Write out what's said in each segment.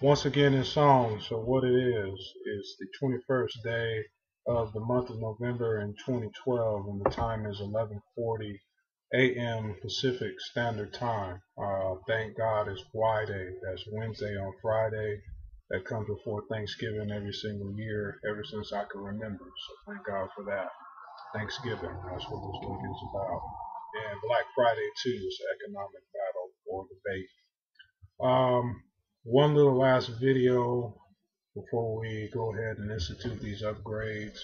once again in song. So what it is the 21st day of the month of November in 2012, and the time is 11:40 a.m. Pacific Standard Time. Thank God it's Friday. That's Wednesday on Friday. That comes before Thanksgiving every single year, ever since I can remember. So thank God for that. Thanksgiving. That's what this week is about. And Black Friday too is economic battle or debate. One little last video before we go ahead and institute these upgrades,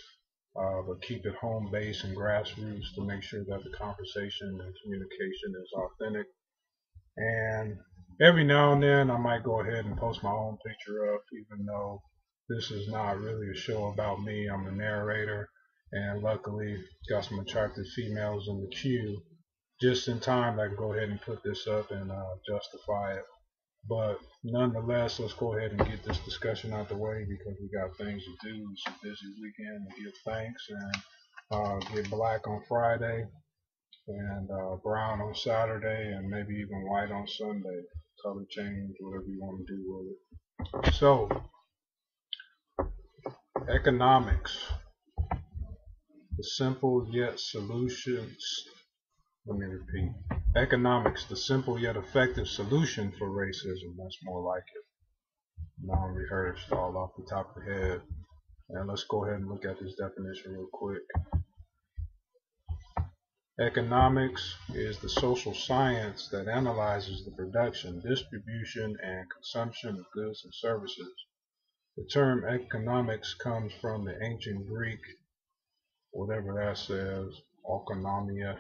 but keep it home base and grassroots to make sure that the conversation and communication is authentic. And every now and then I might go ahead and post my own picture up, even though this is not really a show about me. I'm the narrator, and luckily got some attractive females in the queue just in time that I can go ahead and put this up and justify it. But nonetheless, let's go ahead and get this discussion out the way because we got things to do. It's a busy weekend to give thanks and get black on Friday and brown on Saturday and maybe even white on Sunday. Color change, whatever you want to do with it. So, economics, the simple yet solutions. Let me repeat. Economics, the simple yet effective solution for racism. That's more like it. Non-rehearsed, all off the top of the head. And let's go ahead and look at this definition real quick. Economics is the social science that analyzes the production, distribution, and consumption of goods and services. The term economics comes from the ancient Greek, whatever that says, oikonomia,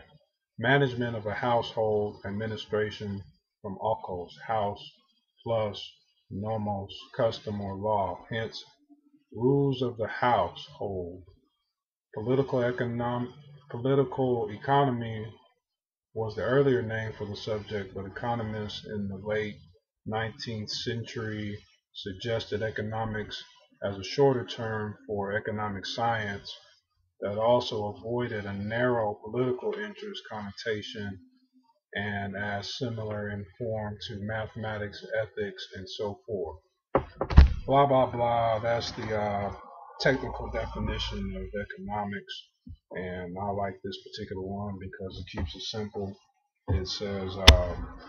management of a household, administration from oikos, house, plus nomos, custom or law, hence rules of the household. Political economy was the earlier name for the subject, but economists in the late 19th century suggested economics as a shorter term for economic science that also avoided a narrow political interest connotation and as similar in form to mathematics, ethics, and so forth. Blah, blah, blah. That's the technical definition of economics. And I like this particular one because it keeps it simple. It says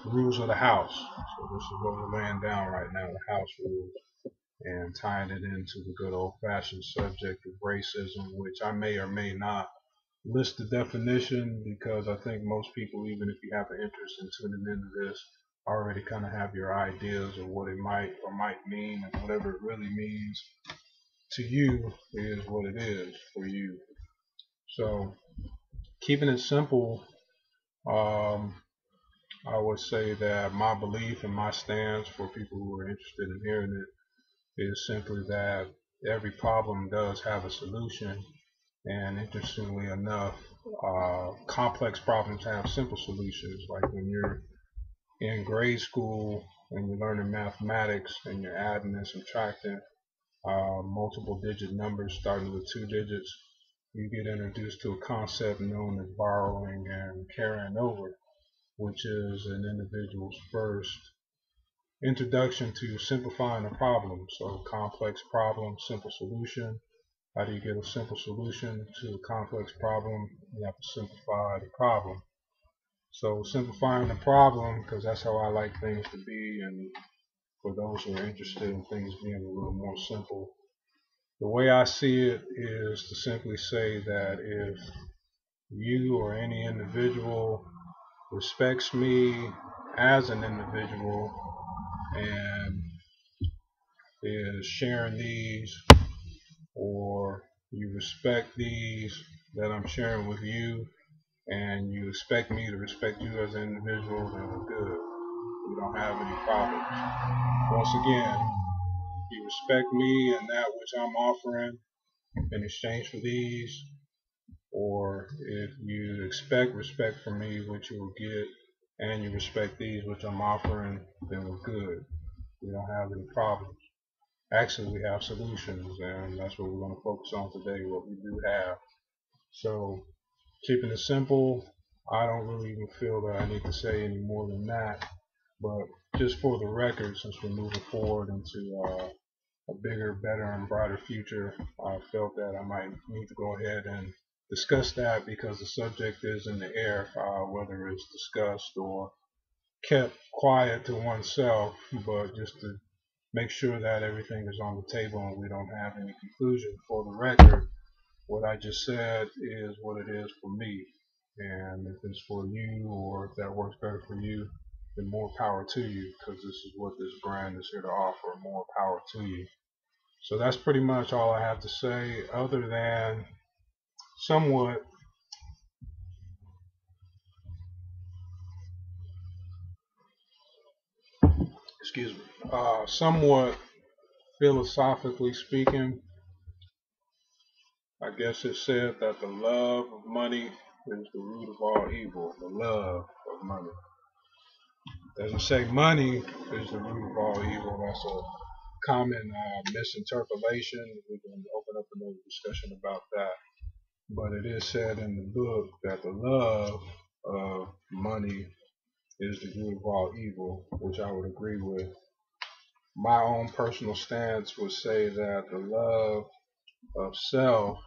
rules of the house. So this is what we're laying down right now, the house rules, and tying it into the good old-fashioned subject of racism, which I may or may not list the definition because I think most people, even if you have an interest in tuning into this, already kind of have your ideas of what it might or might mean, and whatever it really means to you is what it is for you. So keeping it simple, I would say that my belief and my stance for people who are interested in hearing it is simply that every problem does have a solution, and interestingly enough, complex problems have simple solutions. Like when you're in grade school and you're learning mathematics and you're adding and subtracting multiple digit numbers starting with two digits, you get introduced to a concept known as borrowing and carrying over, which is an individual's first introduction to simplifying a problem. So complex problem, simple solution. How do you get a simple solution to a complex problem? You have to simplify the problem. So simplifying the problem, because that's how I like things to be, and for those who are interested in things being a little more simple, the way I see it is to simply say that if you or any individual respects me as an individual and is sharing these, or you respect these that I'm sharing with you, and you expect me to respect you as an individual, then we're good. We don't have any problems. Once again, you respect me and that which I'm offering in exchange for these, or if you expect respect from me, which you will get, and you respect these which I'm offering, then we're good. We don't have any problems. Actually, we have solutions, and that's what we're going to focus on today, what we do have. So, keeping it simple, I don't really even feel that I need to say any more than that, but just for the record, since we're moving forward into a bigger, better, and brighter future, I felt that I might need to go ahead and discuss that because the subject is in the air, whether it's discussed or kept quiet to oneself, but just to make sure that everything is on the table and we don't have any conclusion. For the record, what I just said is what it is for me, and if it's for you or if that works better for you, then more power to you, because this is what this brand is here to offer, more power to you. So that's pretty much all I have to say, other than somewhat excuse me, somewhat philosophically speaking, I guess it said that the love of money is the root of all evil. The love of money. It doesn't say money is the root of all evil. That's a common misinterpolation. We can open up another discussion about that. But it is said in the book that the love of money is the root of all evil, which I would agree with. My own personal stance would say that the love of self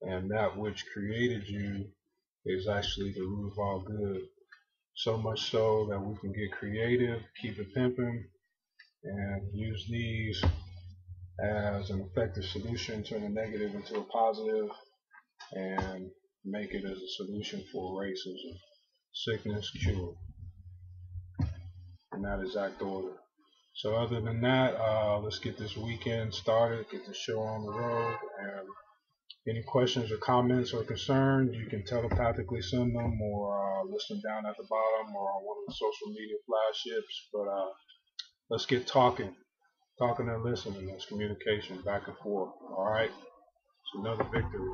and that which created you is actually the root of all good. So much so that we can get creative, keep it pimping, and use these as an effective solution, turn a negative into a positive, and make it as a solution for racism, sickness, cure, in that exact order. So other than that, let's get this weekend started, get the show on the road, and any questions or comments or concerns, you can telepathically send them or list them down at the bottom or on one of the social media flagships. But let's get talking and listening. That's communication back and forth. All right, it's another victory.